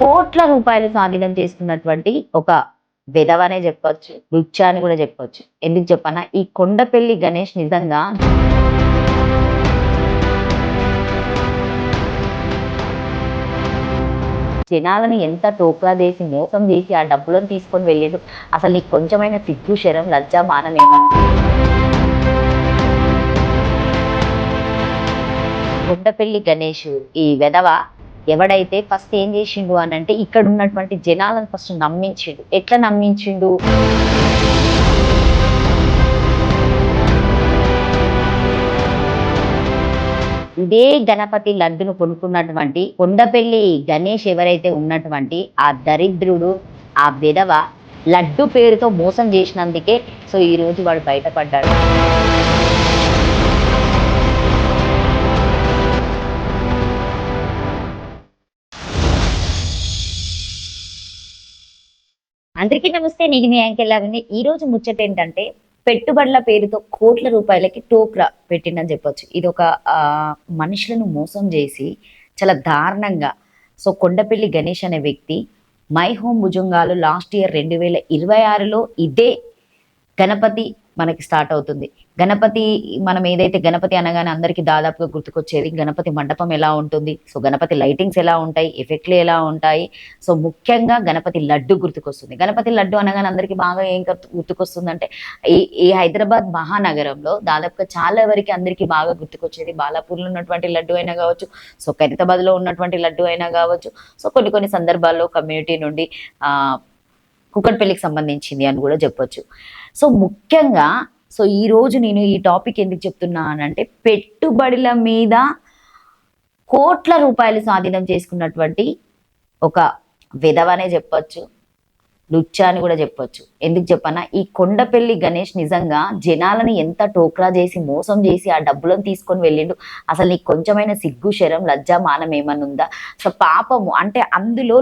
కోట్ల రూపాయలు స్వాధీనం చేసుకున్నటువంటి ఒక విధవనే చెప్పొచ్చు, లుచ్చా అని కూడా చెప్పొచ్చు. ఎందుకు చెప్పనా, ఈ కొండపల్లి గణేష్ నిజంగా జనాలను ఎంత టోక్లా చేసి మోసం చేసి ఆ డబ్బులను తీసుకొని వెళ్ళేది. అసలు నీకు కొంచెమైన సిగ్గు శరం లజ్జా మానమేమో. కొండపల్లి గణేష్ ఈ వెధవ ఎవడైతే ఫస్ట్ ఏం చేసిండు అని అంటే, ఇక్కడ ఉన్నటువంటి జనాలను ఫస్ట్ నమ్మించిండు. ఎట్లా నమ్మించిండు? ఇదే గణపతి లడ్డును కొనుక్కున్నటువంటి కొండపల్లి గణేష్ ఎవరైతే ఉన్నటువంటి ఆ దరిద్రుడు, ఆ విధవ లడ్డు పేరుతో మోసం చేసినందుకే సో ఈ రోజు వాడు బయటపడ్డాడు. అందరికీ నమస్తే, నేను మీ యాంకర్ లాగానే. ఈ రోజు ముచ్చట ఏంటంటే, పెట్టుబడుల పేరుతో కోట్ల రూపాయలకి టోక్రా పెట్టిందని చెప్పొచ్చు. ఇది ఒక మనుషులను మోసం చేసి చాలా దారుణంగా సో కొండపల్లి గణేష్ అనే వ్యక్తి మై హోమ్ భుజంగాలు లాస్ట్ ఇయర్ 2026లో ఇదే గణపతి మనకి స్టార్ట్ అవుతుంది. గణపతి మనం ఏదైతే గణపతి అనగానే అందరికీ దాదాపుగా గుర్తుకొచ్చేది గణపతి మండపం ఎలా ఉంటుంది, సో గణపతి లైటింగ్స్ ఎలా ఉంటాయి, ఎఫెక్ట్లు ఎలా ఉంటాయి. సో ముఖ్యంగా గణపతి లడ్డు గుర్తుకొస్తుంది. గణపతి లడ్డు అనగానే అందరికీ బాగా ఏం గుర్తుకొస్తుందంటే, ఈ హైదరాబాద్ మహానగరంలో దాదాపుగా చాలా వరకు అందరికీ బాగా గుర్తుకొచ్చేది బాలాపూర్లో ఉన్నటువంటి లడ్డు అయినా కావచ్చు, సో ఖైరతాబాద్లో ఉన్నటువంటి లడ్డు అయినా కావచ్చు, సో కొన్ని కొన్ని సందర్భాల్లో కమ్యూనిటీ నుండి కుక్కట్పల్లికి సంబంధించింది అని కూడా చెప్పొచ్చు. సో ముఖ్యంగా సో ఈ రోజు నేను ఈ టాపిక్ ఎందుకు చెప్తున్నానంటే, పెట్టుబడుల మీద కోట్ల రూపాయలు స్వాధీనం చేసుకున్నటువంటి ఒక విధవనే చెప్పొచ్చు, లుచ్చా అని కూడా చెప్పొచ్చు. ఎందుకు చెప్పనా, ఈ కొండపల్లి గణేష్ నిజంగా జనాలను ఎంత టోక్రా చేసి మోసం చేసి ఆ డబ్బులను తీసుకొని వెళ్ళిండు. అసలు నీకు కొంచెమైన సిగ్గు శరం లజ్జా మానం ఏమన్నా ఉందా? అసలు పాపము అంటే అందులో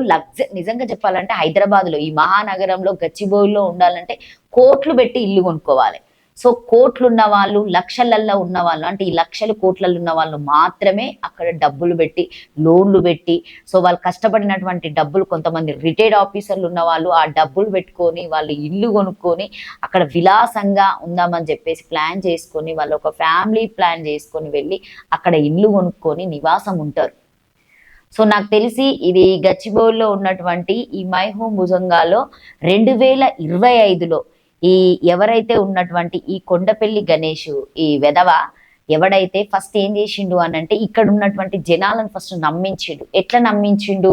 నిజంగా చెప్పాలంటే హైదరాబాద్లో ఈ మహానగరంలో గచ్చిబౌలిలో ఉండాలంటే కోట్లు పెట్టి ఇల్లు కొనుక్కోవాలి. సో కోట్లు ఉన్న వాళ్ళు, లక్షలల్లో ఉన్న వాళ్ళు, అంటే ఈ లక్షలు కోట్లలో ఉన్న వాళ్ళు మాత్రమే అక్కడ డబ్బులు పెట్టి లోన్లు పెట్టి సో వాళ్ళు కష్టపడినటువంటి డబ్బులు, కొంతమంది రిటైర్డ్ ఆఫీసర్లు ఉన్న వాళ్ళు ఆ డబ్బులు పెట్టుకొని వాళ్ళు ఇల్లు కొనుక్కొని అక్కడ విలాసంగా ఉందామని చెప్పేసి ప్లాన్ చేసుకొని వాళ్ళు ఒక ఫ్యామిలీ ప్లాన్ చేసుకొని వెళ్ళి అక్కడ ఇల్లు కొనుక్కొని నివాసం ఉంటారు. సో నాకు తెలిసి ఇది గచ్చిబౌలిలో ఉన్నటువంటి ఈ మై హోమ్ భుజంగాలో 2025లో ఈ ఎవరైతే ఉన్నటువంటి ఈ కొండపల్లి గణేష్ ఈ వెధవ ఎవడైతే ఫస్ట్ ఏం చేసిండు అని అంటే, ఇక్కడ ఉన్నటువంటి జనాలను ఫస్ట్ నమ్మించిండు. ఎట్లా నమ్మించిండు?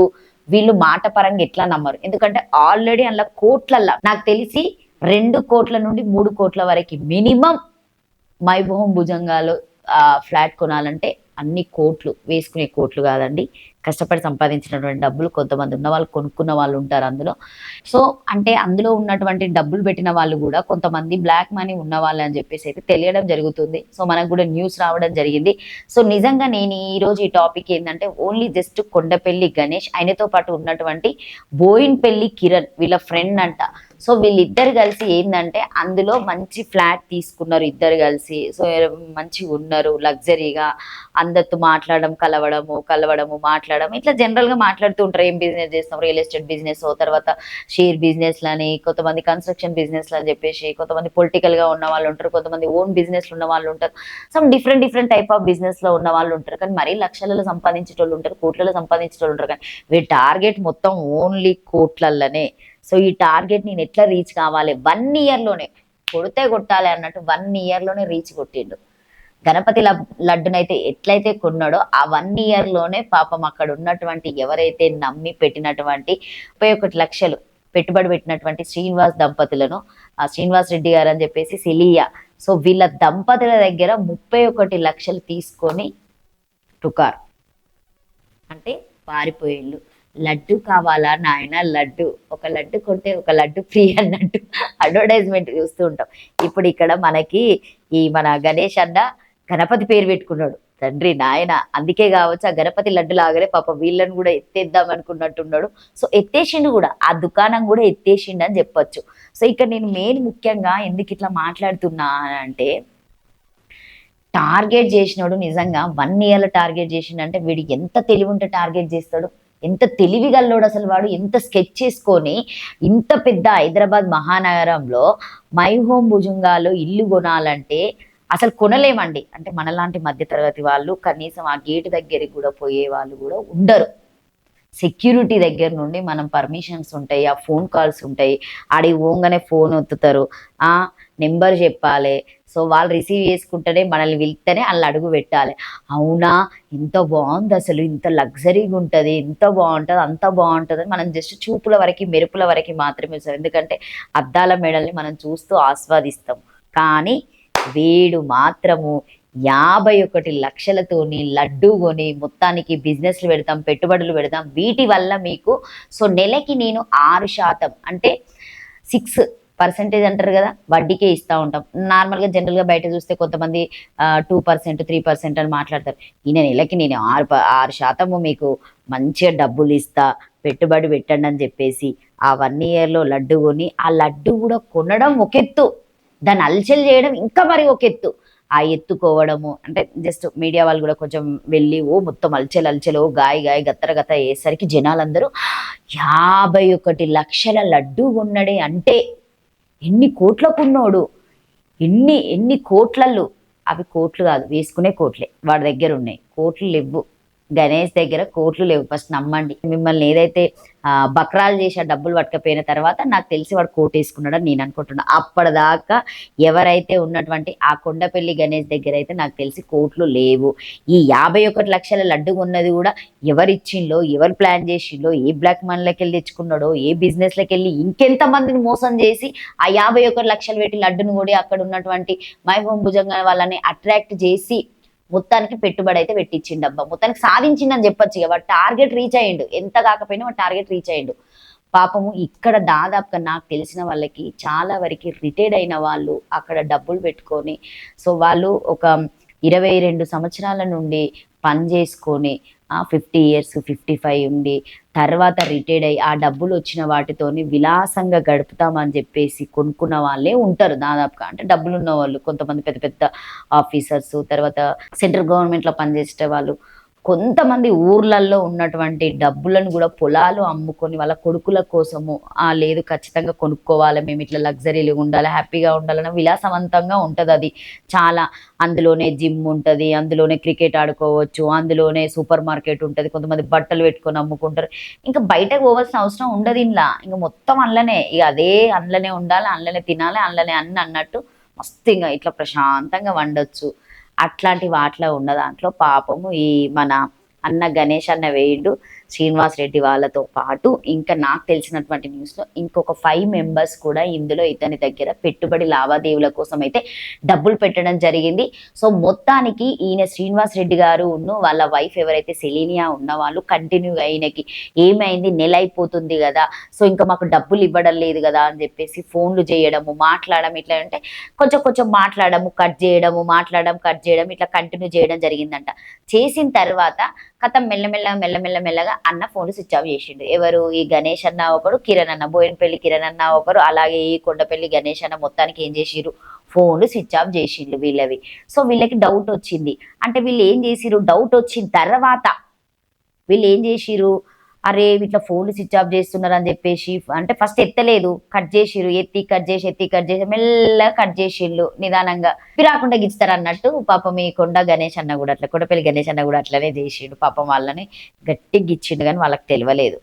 వీళ్ళు మాట పరంగా ఎట్లా నమ్మరు, ఎందుకంటే ఆల్రెడీ అందులో కోట్లల్లా నాకు తెలిసి 2 కోట్ల నుండి 3 కోట్ల వరకు మినిమం మై హోమ్ భుజంగాలో ఫ్లాట్ కొనాలంటే అన్ని కోట్లు వేసుకునే కోట్లు కాదండి, కష్టపడి సంపాదించినటువంటి డబ్బులు. కొంతమంది ఉన్న వాళ్ళు కొనుక్కున్న వాళ్ళు ఉంటారు అందులో. సో అంటే అందులో ఉన్నటువంటి డబ్బులు పెట్టిన వాళ్ళు కూడా కొంతమంది బ్లాక్ మనీ ఉన్న వాళ్ళు అని చెప్పేసి అయితే తెలియడం జరుగుతుంది. సో మనకు కూడా న్యూస్ రావడం జరిగింది. సో నిజంగా నేను ఈరోజు ఈ టాపిక్ ఏంటంటే, ఓన్లీ జస్ట్ కొండపల్లి గణేష్ ఆయనతో పాటు ఉన్నటువంటి బోయిన్పల్లి కిరణ్ వీళ్ళ ఫ్రెండ్ అంట. సో వీళ్ళిద్దరు కలిసి ఏంటంటే అందులో మంచి ఫ్లాట్ తీసుకున్నారు ఇద్దరు కలిసి. సో మంచిగా ఉన్నారు, లగ్జరీగా అందరితో మాట్లాడడం, కలవడము మాట్లాడడం, ఇట్లా జనరల్గా మాట్లాడుతూ ఉంటారు. ఏం బిజినెస్ చేస్తాం, రియల్ ఎస్టేట్ బిజినెస్, తర్వాత షేర్ బిజినెస్లు అని, కొంతమంది కన్స్ట్రక్షన్ బిజినెస్లు అని చెప్పేసి, కొంతమంది పొలిటికల్గా ఉన్న వాళ్ళు ఉంటారు, కొంతమంది ఓన్ బిజినెస్లు ఉన్న వాళ్ళు ఉంటారు, సమ్ డిఫరెంట్ టైప్ ఆఫ్ బిజినెస్లో ఉన్న వాళ్ళు ఉంటారు. కానీ మరీ లక్షలలో సంపాదించేటోళ్ళు ఉంటారు, కోట్లలో సంపాదించేటోళ్ళు ఉంటారు. కానీ వీరి టార్గెట్ మొత్తం ఓన్లీ కోట్లలోనే. సో ఈ టార్గెట్ నేను ఎట్లా రీచ్ కావాలి, 1 ఇయర్లోనే కొడితే కొట్టాలి అన్నట్టు 1 ఇయర్లోనే రీచ్ కొట్టిండు. గణపతి లడ్డునైతే ఎట్లయితే కొన్నాడో ఆ 1 ఇయర్లోనే పాపం అక్కడ ఉన్నటువంటి ఎవరైతే నమ్మి పెట్టినటువంటి 31 లక్షలు పెట్టుబడి పెట్టినటువంటి శ్రీనివాస్ దంపతులను, ఆ శ్రీనివాస్ రెడ్డి గారు అని చెప్పేసి సిలియా, సో వీళ్ళ దంపతుల దగ్గర 31 లక్షలు తీసుకొని టుకార్ అంటే పారిపోయిండు. లడ్డు కావాలా నాయన, లడ్డు ఒక లడ్డు కొంటే ఒక లడ్డు ఫ్రీ అన్నట్టు అడ్వర్టైజ్మెంట్ చూస్తూ ఉంటాం. ఇప్పుడు ఇక్కడ మనకి ఈ మన గణేష్ అన్న గణపతి పేరు పెట్టుకున్నాడు, తండ్రి నాయన. అందుకే కావచ్చు ఆ గణపతి లడ్డు లాగానే పాప వీళ్ళని కూడా ఎత్తేద్దాం అనుకున్నట్టున్నాడు. సో ఎత్తేసిండు కూడా, ఆ దుకాణం కూడా ఎత్తేసిండు అని చెప్పొచ్చు. సో ఇక్కడ నేను మెయిన్ ముఖ్యంగా ఎందుకు ఇట్లా మాట్లాడుతున్నా అంటే, టార్గెట్ చేసినాడు నిజంగా 1 ఇయర్లో టార్గెట్ చేసిండంటే వీడు ఎంత తెలివి ఉంటే టార్గెట్ చేస్తాడు. ఎంత తెలివిగల్లోడు అసలు వాడు, ఎంత స్కెచ్ చేసుకొని ఇంత పెద్ద హైదరాబాద్ మహానగరంలో మై హోమ్ భుజంగాలో ఇల్లు కొనాలంటే అసలు కొనలేమండి. అంటే మనలాంటి మధ్యతరగతి వాళ్ళు కనీసం ఆ గేటు దగ్గరికి కూడా పోయే వాళ్ళు కూడా ఉండరు. సెక్యూరిటీ దగ్గర నుండి మనం పర్మిషన్స్ ఉంటాయి, ఆ ఫోన్ కాల్స్ ఉంటాయి, ఆడికి పోగానే ఫోన్ ఒత్తుతారు, ఆ నెంబర్ చెప్పాలి. సో వాళ్ళు రిసీవ్ చేసుకుంటేనే మనల్ని పిలిస్తేనే వాళ్ళు అడుగు పెట్టాలి. అవునా, ఎంత బాగుంది అసలు, ఇంత లగ్జరీగా ఉంటుంది, ఎంత బాగుంటుంది, అంత బాగుంటుంది అని మనం జస్ట్ చూపుల వరకు మెరుపుల వరకు మాత్రమే చూస్తాం. ఎందుకంటే అద్దాల మెడల్ని మనం చూస్తూ ఆస్వాదిస్తాం. కానీ వీడు మాత్రము 51 లక్షలతోని లడ్డు కొని మొత్తానికి బిజినెస్లు పెడతాం, పెట్టుబడులు పెడతాం. వీటి వల్ల మీకు సో నెలకి నేను 6% అంటే 6% అంటారు కదా, వడ్డీకే ఇస్తూ ఉంటాం. నార్మల్గా జనరల్గా బయట చూస్తే కొంతమంది 2%, 3% అని మాట్లాడతారు. ఈయన నెలకి నేను 6% మీకు మంచిగా డబ్బులు ఇస్తా, పెట్టుబడి పెట్టండి అని చెప్పేసి ఆ 1 ఇయర్లో లడ్డు కొని, ఆ లడ్డు కూడా కొనడం ఒక ఎత్తు, దాన్ని అలచల్ చేయడం ఇంకా మరి ఒక ఎత్తు. ఆ ఎత్తుకోవడము అంటే జస్ట్ మీడియా వాళ్ళు కూడా కొంచెం వెళ్ళి ఓ మొత్తం అలచలు ఓ గాయ గత్తర గత్త అయ్యేసరికి జనాలందరూ 51 లక్షల లడ్డు కొన్నడే అంటే ఎన్ని కోట్లకున్నోడు, ఎన్ని కోట్లలు. అవి కోట్లు కాదు, వేసుకునే కోట్లే వాడి దగ్గర ఉన్నాయి. కోట్లు లేవు గణేష్ దగ్గర, కోట్లు లేవు. ఫస్ట్ నమ్మండి. మిమ్మల్ని ఏదైతే బక్రాలు చేసి ఆ డబ్బులు పట్టకపోయిన తర్వాత నాకు తెలిసి వాడు కోట్ వేసుకున్నాడని నేను అనుకుంటున్నా. అప్పటిదాకా ఎవరైతే ఉన్నటువంటి ఆ కొండపల్లి గణేష్ దగ్గర అయితే నాకు తెలిసి కోట్లు లేవు. ఈ 51 లక్షల లడ్డు ఉన్నది కూడా ఎవరిచ్చిండో, ఎవరు ప్లాన్ చేసిండో, ఏ బ్లాక్ మనీలోకి వెళ్ళి తెచ్చుకున్నాడో, ఏ బిజినెస్లోకి వెళ్ళి ఇంకెంత మందిని మోసం చేసి ఆ 51 లక్షలు పెట్టి లడ్డును కూడా అక్కడ ఉన్నటువంటి మైహోం భుజంగా వాళ్ళని అట్రాక్ట్ చేసి మొత్తానికి పెట్టుబడి అయితే పెట్టించిండు. మొత్తానికి సాధించిండని చెప్పొచ్చు. ఇక వాడు టార్గెట్ రీచ్ అయ్యిండు, ఎంత కాకపోయినా వాడు టార్గెట్ రీచ్ అయ్యిండు. పాపము ఇక్కడ దాదాపుగా నాకు తెలిసిన వాళ్ళకి చాలా వరకు రిటైర్డ్ అయిన వాళ్ళు అక్కడ డబ్బులు పెట్టుకొని, సో వాళ్ళు ఒక 22 సంవత్సరాల నుండి పని చేసుకొని 50 ఇయర్స్ 55 ఉండి తర్వాత రిటైర్డ్ అయ్యి ఆ డబ్బులు వచ్చిన వాటితోని విలాసంగా గడుపుతామని చెప్పేసి కొనుక్కున్న వాళ్ళే ఉంటారు దాదాపుగా. అంటే డబ్బులు ఉన్న వాళ్ళు కొంతమంది పెద్ద పెద్ద ఆఫీసర్స్, తర్వాత సెంట్రల్ గవర్నమెంట్లో పనిచేసే వాళ్ళు, కొంతమంది ఊర్లలో ఉన్నటువంటి డబ్బులను కూడా పొలాలు అమ్ముకొని వాళ్ళ కొడుకుల కోసము లేదు ఖచ్చితంగా కొనుక్కోవాలి, మేము ఇట్లా లగ్జరీలు ఉండాలి, హ్యాపీగా ఉండాలని విలాసవంతంగా ఉంటుంది అది చాలా. అందులోనే జిమ్ ఉంటుంది, అందులోనే క్రికెట్ ఆడుకోవచ్చు, అందులోనే సూపర్ మార్కెట్ ఉంటుంది, కొంతమంది బట్టలు పెట్టుకొని అమ్ముకుంటారు. ఇంకా బయటకు పోవాల్సిన అవసరం ఉండదు ఇంట్లో, ఇంకా మొత్తం అందులోనే, ఇక అదే అందులోనే ఉండాలి, అందులోనే తినాలి, అందులోనే అన్నట్టు మస్తు ఇంకా ఇట్లా ప్రశాంతంగా వండొచ్చు. అట్లాంటి వాటిలో ఉన్న దాంట్లో పాపము ఈ మన అన్న గణేష్ అన్న వేయుడు శ్రీనివాస్ రెడ్డి వాళ్ళతో పాటు ఇంకా నాకు తెలిసినటువంటి న్యూస్లో ఇంకొక 5 మెంబర్స్ కూడా ఇందులో ఇతని దగ్గర పెట్టుబడి లావాదేవీల కోసం అయితే డబ్బులు పెట్టడం జరిగింది. సో మొత్తానికి ఈయన శ్రీనివాస్ రెడ్డి గారు వాళ్ళ వైఫ్ ఎవరైతే సెలీనియా ఉన్న వాళ్ళు కంటిన్యూగా ఆయనకి ఏమైంది, నెల అయిపోతుంది కదా, సో ఇంకా మాకు డబ్బులు ఇవ్వడం లేదు కదా అని చెప్పేసి ఫోన్లు చేయడము, మాట్లాడడం, ఇట్లా అంటే కొంచెం మాట్లాడము కట్ చేయడము, మాట్లాడడం కట్ చేయడం, ఇట్లా కంటిన్యూ చేయడం జరిగిందంట. చేసిన తర్వాత కథ మెల్లమెల్లగా అన్న ఫోన్ స్విచ్ ఆఫ్ చేసిండు. ఎవరు, ఈ గణేష్ అన్న ఒకడు, కిరణ్ అన్న, బోయినపల్లి కిరణ్ అన్న ఒకరు, అలాగే ఈ కొండపల్లి గణేష్ అన్న మొత్తానికి ఏం చేసిరు, ఫోన్లు స్విచ్ ఆఫ్ చేసిండు వీళ్ళవి. సో వీళ్ళకి డౌట్ వచ్చింది. అంటే వీళ్ళు ఏం చేసిరు, డౌట్ వచ్చిన తర్వాత వీళ్ళు ఏం చేసిరు, అరే ఇట్లా ఫోన్లు స్విచ్ ఆఫ్ చేస్తున్నారు అని చెప్పేసి అంటే ఫస్ట్ ఎత్తలేదు, కట్ చేసిరు, ఎత్తి కట్ చేసి మెల్లగా కట్ చేసిళ్ళు నిదానంగా, రాకుండా గిస్తారు అన్నట్టు. పాపం ఈ కొండ గణేష్ అన్న కూడా అట్లా, కొండపల్లి గణేష్ అన్న కూడా అట్లనే చేసిండు. పాపం వాళ్ళని గట్టిగా గిచ్చిండు కానీ వాళ్ళకి తెలియలేదు.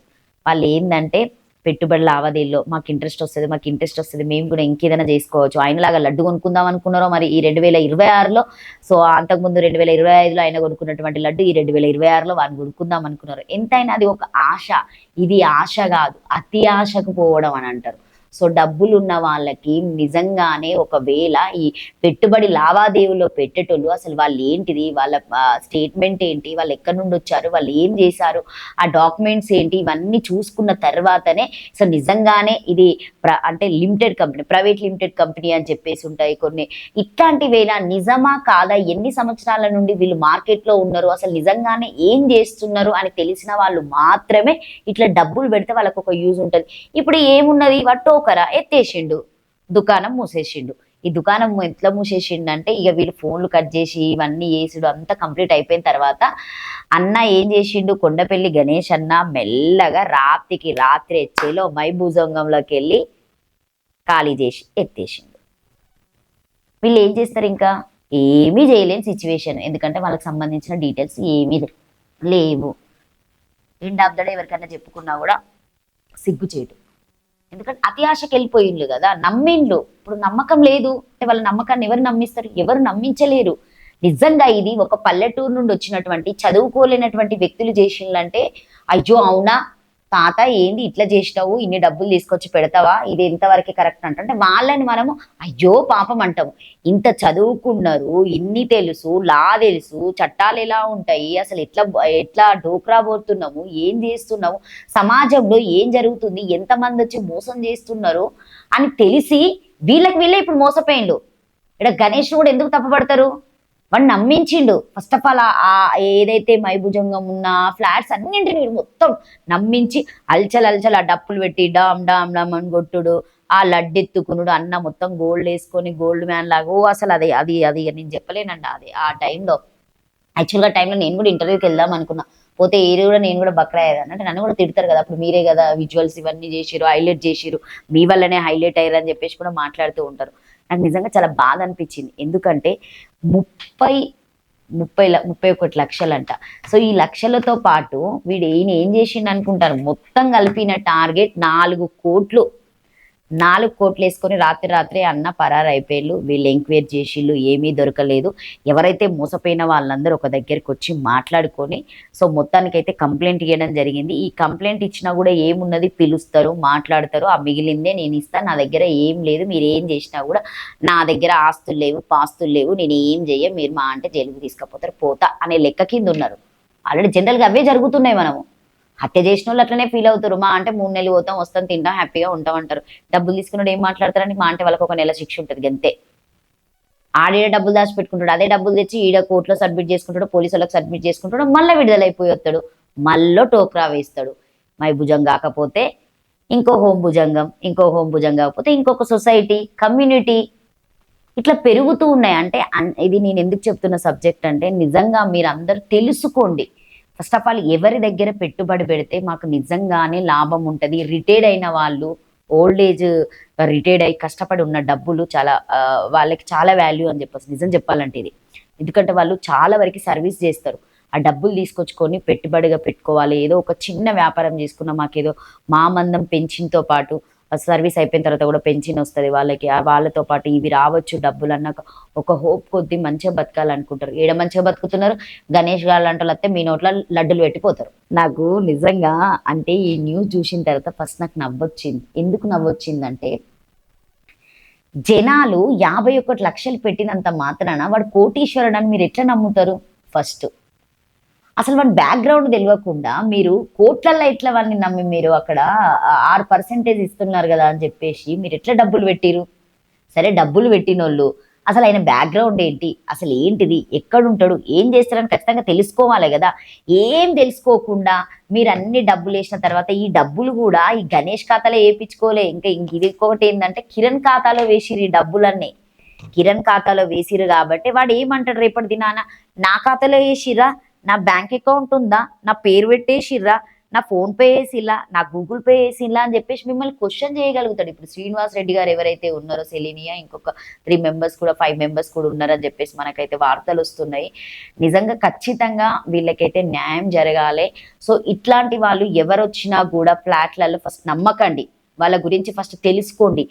వాళ్ళు ఏంటంటే పెట్టుబడి లావాదేవీల్లో మాకు ఇంట్రెస్ట్ వస్తుంది, మేము కూడా ఇంకేదైనా చేసుకోవచ్చు, ఆయనలాగా లడ్డు కొనుక్కుందాం అనుకున్నారో మరి ఈ 2026లో. సో అంతకుముందు 2025లో ఆయన కొనుక్కున్నటువంటి లడ్డు ఈ 2026లో వాళ్ళు కొనుక్కుందాం అనుకున్నారు. ఎంతైనా అది ఒక ఆశ, ఇది ఆశ కాదు, అతి ఆశకు పోవడం అని అంటారు. సో డబ్బులు ఉన్న వాళ్ళకి నిజంగానే ఒకవేళ ఈ పెట్టుబడి లావాదేవీలో పెట్టేటోళ్ళు అసలు వాళ్ళు ఏంటిది, వాళ్ళ స్టేట్మెంట్ ఏంటి, వాళ్ళు ఎక్కడి నుండి వచ్చారు, వాళ్ళు ఏం చేశారు, ఆ డాక్యుమెంట్స్ ఏంటి, ఇవన్నీ చూసుకున్న తర్వాతనే సో నిజంగానే ఇది అంటే limited company, private limited company అని చెప్పేసి ఉంటాయి కొన్ని. ఇట్లాంటివేనా, నిజమా కాదా, ఎన్ని సంవత్సరాల నుండి వీళ్ళు మార్కెట్లో ఉన్నారు, అసలు నిజంగానే ఏం చేస్తున్నారు అని తెలిసిన వాళ్ళు మాత్రమే ఇట్లా డబ్బులు పెడితే వాళ్ళకు ఒక యూజ్ ఉంటుంది. ఇప్పుడు ఏమున్నది, టోకరా ఎత్తేసిండు, దుకాణం మూసేసిండు, ఈ దుకాణం ఎట్లా మూసేసిండంటే ఇక వీళ్ళు ఫోన్లు కట్ చేసి ఇవన్నీ చేసుడు అంతా కంప్లీట్ అయిపోయిన తర్వాత అన్న ఏం చేసిండు, కొండపల్లి గణేష్ అన్న మెల్లగా రాత్రికి రాత్రి ఎచ్చేలో మైభూజంగంలోకి వెళ్ళి ఖాళీ చేసి ఎత్తేసిండు. వీళ్ళు ఏం చేస్తారు, ఇంకా ఏమీ చేయలేని సిచ్యువేషన్. ఎందుకంటే వాళ్ళకి సంబంధించిన డీటెయిల్స్ ఏమీ లేవు. ఎండ్ ఆఫ్ ద డే ఎవరికైనా చెప్పుకున్నా కూడా సిగ్గు చేయటం. ఎందుకంటే అతి ఆశకి వెళ్ళిపోయిండ్లు కదా, నమ్మిండ్లు. ఇప్పుడు నమ్మకం లేదు అంటే వాళ్ళ నమ్మకాన్ని ఎవరు నమ్మిస్తారు, ఎవరు నమ్మించలేరు. నిజంగా ఇది ఒక పల్లెటూరు నుండి వచ్చినటువంటి చదువుకోలేనటువంటి వ్యక్తులు చేసిండ్లంటే అయ్యో అవునా తాత ఏంది ఇట్లా చేసినావు, ఇన్ని డబ్బులు తీసుకొచ్చి పెడతావా, ఇది ఎంతవరకు కరెక్ట్ అంటే వాళ్ళని మనము అయ్యో పాపం అంటాము. ఇంత చదువుకున్నారు, ఇన్ని తెలుసు, లా తెలుసు, చట్టాలు ఎలా ఉంటాయి, అసలు ఎట్లా ఎట్లా డోక్రా పోతున్నాము, ఏం చేస్తున్నాము, సమాజంలో ఏం జరుగుతుంది, ఎంతమంది వచ్చి మోసం చేస్తున్నారు అని తెలిసి వీళ్ళకి వీళ్ళే ఇప్పుడు మోసపోయిండు. ఇక్కడ గణేష్ కూడా ఎందుకు తప్పుపడతారు, వాడు నమ్మించిండు. ఫస్ట్ ఆఫ్ ఆల్ ఏదైతే మైభుజంగం ఉన్న ఫ్లాట్స్ అన్నింటిని మొత్తం నమ్మించి అల్చల్ అల్చల్ ఆ డప్పులు పెట్టి డామ్ డామ్ డామ్ అని కొట్టుడు, ఆ లడ్డెత్తుకునుడు, అన్న మొత్తం గోల్డ్ వేసుకొని గోల్డ్ మ్యాన్ లాగా అసలు అది అది అది నేను చెప్పలేనండి. అది ఆ టైంలో యాక్చువల్గా టైంలో నేను కూడా ఇంటర్వ్యూకి వెళ్దాం అనుకున్నా, పోతే ఏరి కూడా నేను కూడా బక్రా అయ్యాను. అంటే నన్ను కూడా తిడతారు కదా, అప్పుడు మీరే కదా విజువల్స్ ఇవన్నీ చేసిరు, హైలైట్ చేసిరు, మీ వల్లనే హైలైట్ అయ్యారు అని చెప్పేసి కూడా మాట్లాడుతూ ఉంటారు. నాకు నిజంగా చాలా బాధ అనిపించింది. ఎందుకంటే 31 లక్షలంట. సో ఈ లక్షలతో పాటు వీడు ఏం చేసిండు అనుకుంటారు, మొత్తం కలిపిన టార్గెట్ 4 కోట్లు. 4 కోట్లు వేసుకొని రాత్రి అన్న పరారు అయిపోయారు. వీళ్ళు ఎంక్వైరీ చేసిళ్ళు, ఏమీ దొరకలేదు. ఎవరైతే మోసపోయిన వాళ్ళందరూ ఒక దగ్గరికి వచ్చి మాట్లాడుకొని సో మొత్తానికైతే కంప్లైంట్ ఇవ్వడం జరిగింది. ఈ కంప్లైంట్ ఇచ్చినా కూడా ఏమున్నది, పిలుస్తారు, మాట్లాడతారు, ఆ మిగిలిందే నేను ఇస్తాను, నా దగ్గర ఏం లేదు, మీరు ఏం చేసినా కూడా నా దగ్గర ఆస్తులు లేవు, పాస్తులు లేవు, నేను ఏం చెయ్య, మీరు మా అంటే జైలుకి తీసుకుపోతారు, పోతా అనే లెక్క కింద ఉన్నారు. ఆల్రెడీ జనరల్గా అవే జరుగుతున్నాయి. మనము హత్య చేసిన వాళ్ళు అట్లనే ఫీల్ అవుతారు. మా అంటే 3 నెలలు పోతాం, వస్తాం, తింటాం, హ్యాపీగా ఉంటాం అంటారు. డబ్బులు తీసుకున్నాడు ఏం మాట్లాడతారని, మా అంటే వాళ్ళకి 1 నెల శిక్ష ఉంటుంది అంతే. ఆడే డబ్బులు దాచిపెట్టుకుంటాడు, అదే డబ్బులు తెచ్చి ఈడ కోర్టులో సబ్మిట్ చేసుకుంటాడు, పోలీసు వాళ్ళకి సబ్మిట్ చేసుకుంటాడు, మళ్ళీ విడుదలైపోయి వస్తాడు, మళ్ళీ టోక్రా వేస్తాడు. మై భుజం కాకపోతే ఇంకో హోం భుజంగం, ఇంకో హోం భుజం కాకపోతే ఇంకొక సొసైటీ, కమ్యూనిటీ, ఇట్లా పెరుగుతూ ఉన్నాయి. అంటే ఇది నేను ఎందుకు చెప్తున్న సబ్జెక్ట్ అంటే నిజంగా మీరు అందరూ తెలుసుకోండి. ఫస్ట్ ఆఫ్ ఆల్ ఎవరి దగ్గర పెట్టుబడి పెడితే మాకు నిజంగానే లాభం ఉంటుంది. రిటైర్డ్ అయిన వాళ్ళు, ఓల్డ్ ఏజ్ రిటైర్డ్ అయ్యి కష్టపడి ఉన్న డబ్బులు చాలా వాళ్ళకి చాలా వాల్యూ అని చెప్పచ్చు, నిజం చెప్పాలంటే ఇది. ఎందుకంటే వాళ్ళు చాలా వరకు సర్వీస్ చేస్తారు. ఆ డబ్బులు తీసుకొచ్చుకొని పెట్టుబడిగా పెట్టుకోవాలి. ఏదో ఒక చిన్న వ్యాపారం చేసుకున్న మాకేదో మా మందం పెన్షన్తో పాటు సర్వీస్ అయిపోయిన తర్వాత కూడా పెన్షన్ వస్తుంది వాళ్ళకి, వాళ్ళతో పాటు ఇవి రావచ్చు డబ్బులు అన్నాక ఒక హోప్ కొద్ది మంచిగా బతకాలనుకుంటారు. ఏడ మంచిగా బతుకుతున్నారు, గణేష్ గారు లాంటి వస్తే మీ నోట్లో లడ్డులు పెట్టిపోతారు. నాకు నిజంగా అంటే ఈ న్యూస్ చూసిన తర్వాత ఫస్ట్ నాకు నవ్వొచ్చింది. ఎందుకు నవ్వొచ్చిందంటే జనాలు 51 లక్షలు పెట్టినంత మాత్రాన వాడు కోటీశ్వరుడు అని మీరు ఎట్లా నమ్ముతారు? ఫస్ట్ అసలు వాడి బ్యాక్గ్రౌండ్ తెలియకుండా మీరు కోట్లల్లో ఎట్లా వాడిని నమ్మి మీరు అక్కడ 6% ఇస్తున్నారు కదా అని చెప్పేసి మీరు ఎట్లా డబ్బులు పెట్టిరు? సరే డబ్బులు పెట్టినోళ్ళు అసలు ఆయన బ్యాక్గ్రౌండ్ ఏంటి, అసలు ఏంటిది, ఎక్కడుంటాడు, ఏం చేస్తారని ఖచ్చితంగా తెలుసుకోవాలి కదా. ఏం తెలుసుకోకుండా మీరు అన్ని డబ్బులు వేసిన తర్వాత ఈ డబ్బులు కూడా ఈ గణేష్ ఖాతాలో వేయించుకోలే. ఇంకా ఇది ఇంకొకటి ఏంటంటే కిరణ్ ఖాతాలో వేసిరు ఈ డబ్బులన్నీ. కిరణ్ ఖాతాలో వేసిరు కాబట్టి వాడు ఏమంటాడు రేపటి దినాన, నా ఖాతాలో వేసిరా, నా బ్యాంక్ అకౌంట్ ఉందా, నా పేరు పెట్టేసిర్రా, నా ఫోన్పే వేసిల్లా, నా గూగుల్ పే వేసిల్లా అని చెప్పేసి మిమ్మల్ని క్వశ్చన్ చేయగలుగుతాడు. ఇప్పుడు శ్రీనివాస్ రెడ్డి గారు ఎవరైతే ఉన్నారో, సెలీనియా ఇంకొక 3 మెంబర్స్ కూడా 5 మెంబర్స్ కూడా ఉన్నారని చెప్పేసి మనకైతే వార్తలు వస్తున్నాయి. నిజంగా ఖచ్చితంగా వీళ్ళకైతే న్యాయం జరగాలి. సో ఇట్లాంటి వాళ్ళు ఎవరు వచ్చినా కూడా ఫ్లాట్లలో ఫస్ట్ నమ్మకండి, వాళ్ళ గురించి ఫస్ట్ తెలుసుకోండి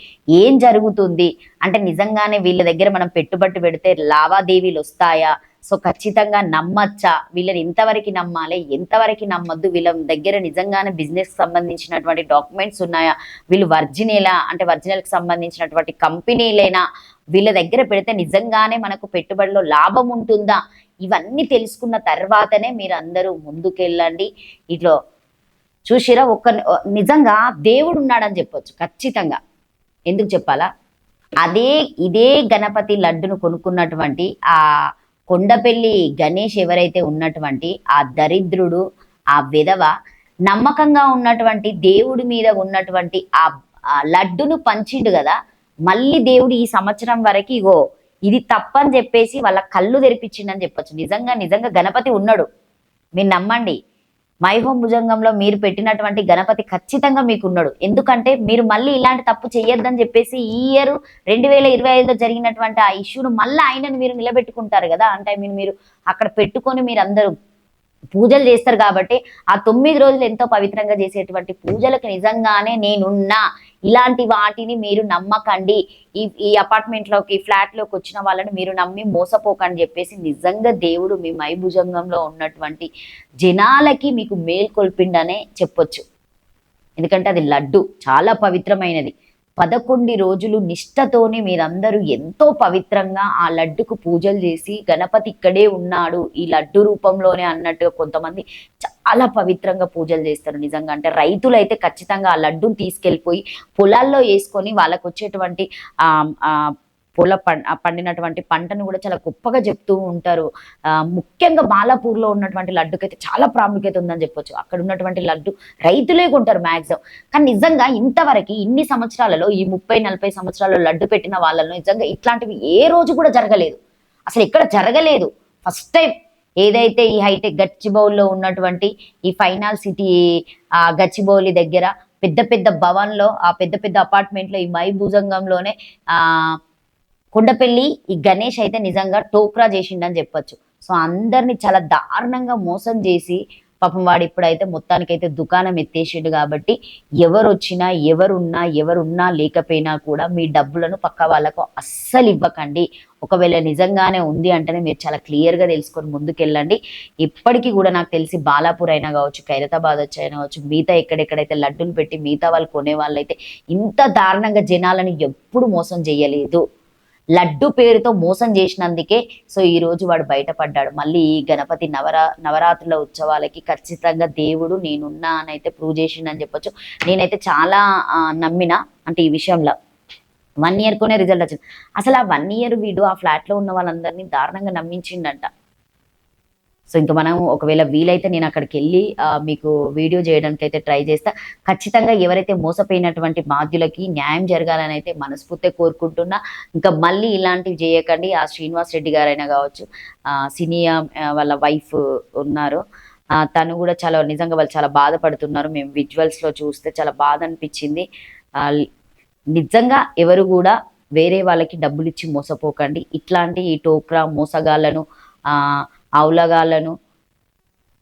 ఏం జరుగుతుంది అంటే నిజంగానే వీళ్ళ దగ్గర మనం పెట్టుబడి పెడితే లావాదేవీలు వస్తాయా, సో ఖచ్చితంగా నమ్మచ్చా, వీళ్ళని ఎంతవరకు నమ్మాలి, ఎంతవరకు నమ్మొద్దు, వీళ్ళ దగ్గర నిజంగానే బిజినెస్ సంబంధించినటువంటి డాక్యుమెంట్స్ ఉన్నాయా, వీళ్ళు ఒరిజినలా అంటే ఒరిజినల్కి సంబంధించినటువంటి కంపెనీలేనా, వీళ్ళ దగ్గర పెడితే నిజంగానే మనకు పెట్టుబడిలో లాభం ఉంటుందా, ఇవన్నీ తెలుసుకున్న తర్వాతనే మీరు అందరూ ముందుకెళ్ళండి. ఇట్లా చూసిరా నిజంగా దేవుడు ఉన్నాడని చెప్పొచ్చు ఖచ్చితంగా. ఎందుకు చెప్పాలా, ఇదే గణపతి లడ్డును కొనుక్కున్నటువంటి ఆ కొండపల్లి గణేష్ ఎవరైతే ఉన్నటువంటి ఆ దరిద్రుడు, ఆ విధవ నమ్మకంగా ఉన్నటువంటి దేవుడి మీద ఉన్నటువంటి ఆ లడ్డును పంచిండు కదా, మళ్ళీ దేవుడు ఈ సంవత్సరం వరకు ఇగో ఇది తప్పని చెప్పేసి వాళ్ళ కళ్ళు తెరిపించిండని చెప్పొచ్చు. నిజంగా నిజంగా గణపతి ఉన్నాడు, మీరు నమ్మండి. మై హోమ్ భుజంగంలో మీరు పెట్టినటువంటి గణపతి ఖచ్చితంగా మీకు ఉన్నాడు. ఎందుకంటే మీరు మళ్ళీ ఇలాంటి తప్పు చెయ్యొద్దని చెప్పేసి ఈ ఇయర్ 2025లో జరిగినటువంటి ఆ ఇష్యూను మళ్ళీ ఆయనను మీరు నిలబెట్టుకుంటారు కదా. అంటే మీరు అక్కడ పెట్టుకొని మీరు అందరూ పూజలు చేస్తారు కాబట్టి ఆ 9 రోజులు ఎంతో పవిత్రంగా చేసేటువంటి పూజలకు నిజంగానే నేనున్నా. ఇలాంటి వాటిని మీరు నమ్మకండి. ఈ అపార్ట్మెంట్లోకి ఫ్లాట్లోకి వచ్చిన వాళ్ళని మీరు నమ్మి మోసపోకండి చెప్పేసి నిజంగా దేవుడు మీ మైభుజంగంలో ఉన్నటువంటి జనాలకి మీకు మేల్కొల్పిండనే చెప్పొచ్చు. ఎందుకంటే అది లడ్డు చాలా పవిత్రమైనది. 11 రోజులు నిష్టతోని మీరందరూ ఎంతో పవిత్రంగా ఆ లడ్డుకు పూజలు చేసి గణపతి ఇక్కడే ఉన్నాడు ఈ లడ్డు రూపంలోనే అన్నట్టుగా కొంతమంది చాలా పవిత్రంగా పూజలు చేస్తారు. నిజంగా అంటే రైతులు అయితే ఖచ్చితంగా ఆ లడ్డును తీసుకెళ్ళిపోయి పొలాల్లో వేసుకొని వాళ్ళకు వచ్చేటువంటి పండినటువంటి పంటను కూడా చాలా గొప్పగా చెప్తూ ఉంటారు. ముఖ్యంగా బాలాపూర్లో ఉన్నటువంటి లడ్డుకైతే చాలా ప్రాముఖ్యత ఉందని చెప్పొచ్చు. అక్కడ ఉన్నటువంటి లడ్డు రైతులే కొంటారు మ్యాక్సిమం. కానీ నిజంగా ఇంతవరకు ఇన్ని సంవత్సరాలలో ఈ 30-40 సంవత్సరాల్లో లడ్డు పెట్టిన వాళ్ళలో నిజంగా ఇట్లాంటివి ఏ రోజు కూడా జరగలేదు, అసలు ఎక్కడ జరగలేదు. ఫస్ట్ టైం ఏదైతే ఈ హైటెక్ గచ్చిబౌలిలో ఉన్నటువంటి ఈ ఫైనాల్ సిటీ గచ్చిబౌలి దగ్గర పెద్ద పెద్ద భవన్లో ఆ పెద్ద పెద్ద అపార్ట్మెంట్లో ఈ మైభుజంగంలోనే కొండపల్లి ఈ గణేష్ అయితే నిజంగా టోక్రా చేసిండని చెప్పొచ్చు. సో అందరిని చాలా దారుణంగా మోసం చేసి పాపం వాడు ఇప్పుడైతే మొత్తానికైతే దుకాణం ఎత్తేసిండు. కాబట్టి ఎవరు వచ్చినా ఎవరున్నా లేకపోయినా కూడా మీ డబ్బులను పక్క వాళ్ళకు అస్సలు ఇవ్వకండి. ఒకవేళ నిజంగానే ఉంది అంటేనే మీరు చాలా క్లియర్గా తెలుసుకొని ముందుకెళ్ళండి. ఇప్పటికీ కూడా నాకు తెలిసి బాలాపూర్ అయినా కావచ్చు, ఖైరతాబాద్ అయినా కావచ్చు, మిగతా ఎక్కడెక్కడైతే లడ్డులు పెట్టి మిగతా వాళ్ళు కొనే వాళ్ళైతే ఇంత దారుణంగా జనాలను ఎప్పుడు మోసం చేయలేదు. లడ్డు పేరుతో మోసం చేసినందుకే సో ఈ రోజు వాడు బయటపడ్డాడు. మళ్ళీ ఈ గణపతి నవరాత్రుల ఉత్సవాలకి ఖచ్చితంగా దేవుడు నేనున్నా అని అయితే ప్రూవ్ చేసిండని చెప్పొచ్చు. నేనైతే చాలా నమ్మిన అంటే ఈ విషయంలో 1 year కొనే రిజల్ట్ వచ్చింది. అసలు ఆ 1 year వీడు ఆ ఫ్లాట్లో ఉన్న వాళ్ళందరినీ దారుణంగా నమ్మించిండంట. సో ఇంకా మనం ఒకవేళ వీలైతే నేను అక్కడికి వెళ్ళి మీకు వీడియో చేయడానికి అయితే ట్రై చేస్తా. ఖచ్చితంగా ఎవరైతే మోసపోయినటువంటి బాధ్యులకి న్యాయం జరగాలని అయితే మనస్ఫూర్తిగా కోరుకుంటున్నా. ఇంకా మళ్ళీ ఇలాంటివి చేయకండి. ఆ శ్రీనివాస్ రెడ్డి గారైనా కావచ్చు, సినియా వాళ్ళ వైఫ్ ఉన్నారు, తను కూడా చాలా నిజంగా వాళ్ళు చాలా బాధపడుతున్నారు. మేము విజువల్స్లో చూస్తే చాలా బాధ అనిపించింది. నిజంగా ఎవరు కూడా వేరే వాళ్ళకి డబ్బులు ఇచ్చి మోసపోకండి. ఇట్లాంటి ఈ టోక్రా మోసగాళ్ళను అవులగాళ్ళను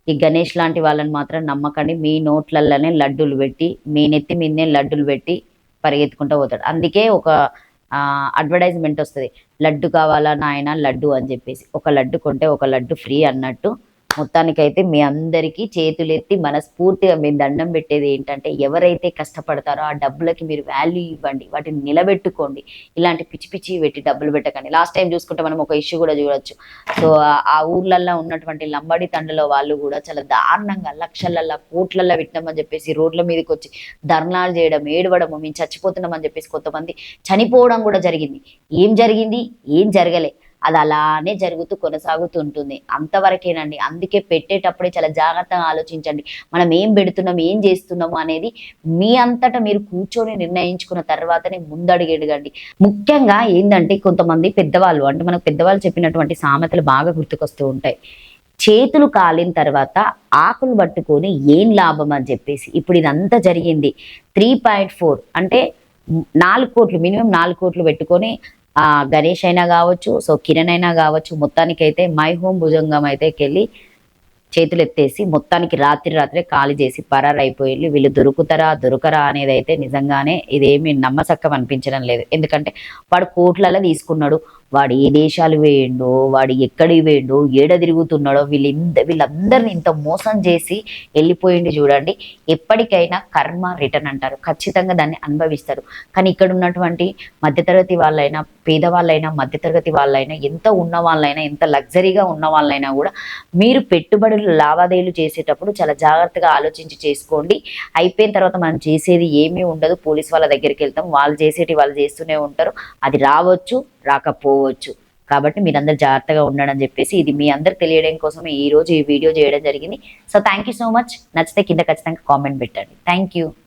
ఈ గణేష్ లాంటి వాళ్ళని మాత్రం నమ్మకండి. మీ నోట్లలోనే లడ్డూలు పెట్టి మీ నెత్తి మీదనే లడ్డూలు పెట్టి పరిగెత్తుకుంటూ పోతాడు. అందుకే ఒక అడ్వర్టైజ్మెంట్ వస్తుంది, లడ్డు కావాలా నాయన లడ్డు అని చెప్పేసి. ఒక లడ్డు కొంటే ఒక లడ్డు ఫ్రీ అన్నట్టు. మొత్తానికైతే మీ అందరికీ చేతులెత్తి మనస్ఫూర్తిగా మేము దండం పెట్టేది ఏంటంటే ఎవరైతే కష్టపడతారో ఆ డబ్బులకి మీరు వాల్యూ ఇవ్వండి, వాటిని నిలబెట్టుకోండి. ఇలాంటి పిచ్చి పిచ్చి పెట్టి డబ్బులు పెట్టకండి. లాస్ట్ టైం చూసుకుంటే మనం ఒక ఇష్యూ కూడా చూడొచ్చు. సో ఆ ఊర్లల్లో ఉన్నటువంటి లంబడి తండలో వాళ్ళు కూడా చాలా దారుణంగా లక్షలల్లో కోట్లల్లో పెట్టినామని చెప్పేసి రోడ్ల మీదకి వచ్చి ధర్నాలు చేయడం, ఏడవడము, మేము చచ్చిపోతున్నామని చెప్పేసి కొంతమంది చనిపోవడం కూడా జరిగింది. ఏం జరిగింది? ఏం జరగలే. అది అలానే జరుగుతూ కొనసాగుతుంటుంది. అంతవరకేనండి. అందుకే పెట్టేటప్పుడే చాలా జాగ్రత్తగా ఆలోచించండి. మనం ఏం పెడుతున్నాం, ఏం చేస్తున్నాము అనేది మీ అంతటా మీరు కూర్చొని నిర్ణయించుకున్న తర్వాతనే ముందడుగెడగండి. ముఖ్యంగా ఏంటంటే కొంతమంది పెద్దవాళ్ళు అంటే మనకు పెద్దవాళ్ళు చెప్పినటువంటి సామెతలు బాగా గుర్తుకొస్తూ ఉంటాయి. చేతులు కాలిన తర్వాత ఆకులు పట్టుకొని ఏం లాభం అని చెప్పేసి. ఇప్పుడు ఇదంతా జరిగింది 3.4 అంటే 4 కోట్లు, మినిమం 4 కోట్లు పెట్టుకొని గణేష్ అయినా కావచ్చు, సో కిరణ్ అయినా కావచ్చు, మొత్తానికైతే మై హోమ్ భుజంగం అయితే వెళ్ళి చేతులు ఎత్తేసి మొత్తానికి రాత్రే ఖాళీ చేసి పరారైపోయి వీళ్ళు దొరకరా అనేది అయితే నిజంగానే ఇదేమి నమ్మసక్కం అనిపించడం లేదు. ఎందుకంటే వాడు కోట్లలో తీసుకున్నాడు, వాడు ఏ దేశాలు వేయండో, వాడు ఎక్కడికి వేయండో, ఏడ తిరుగుతున్నాడో, వీళ్ళందరినీ ఇంత మోసం చేసి వెళ్ళిపోయింది చూడండి. ఎప్పటికైనా కర్మ రిటర్న్ అంటారు, ఖచ్చితంగా దాన్ని అనుభవిస్తారు. కానీ ఇక్కడ ఉన్నటువంటి మధ్యతరగతి వాళ్ళైనా, పేదవాళ్ళైనా, మధ్యతరగతి వాళ్ళైనా, ఎంత ఉన్న వాళ్ళైనా, ఎంత లగ్జరీగా ఉన్న వాళ్ళైనా కూడా మీరు పెట్టుబడులు లావాదేవీలు చేసేటప్పుడు చాలా జాగ్రత్తగా ఆలోచించి చేసుకోండి. అయిపోయిన తర్వాత మనం చేసేది ఏమీ ఉండదు. పోలీస్ వాళ్ళ దగ్గరికి వెళ్తాం, వాళ్ళు వాళ్ళు చేస్తూనే ఉంటారు. అది రావచ్చు, రాకపోవచ్చు. కాబట్టి మీరందరూ జాగ్రత్తగా ఉండడం చెప్పేసి ఇది మీ అందరికి తెలియడం కోసమే ఈ రోజు ఈ వీడియో చేయడం జరిగింది. So thank you so much. నచ్చితే కింద ఖచ్చితంగా కామెంట్ పెట్టండి. Thank you.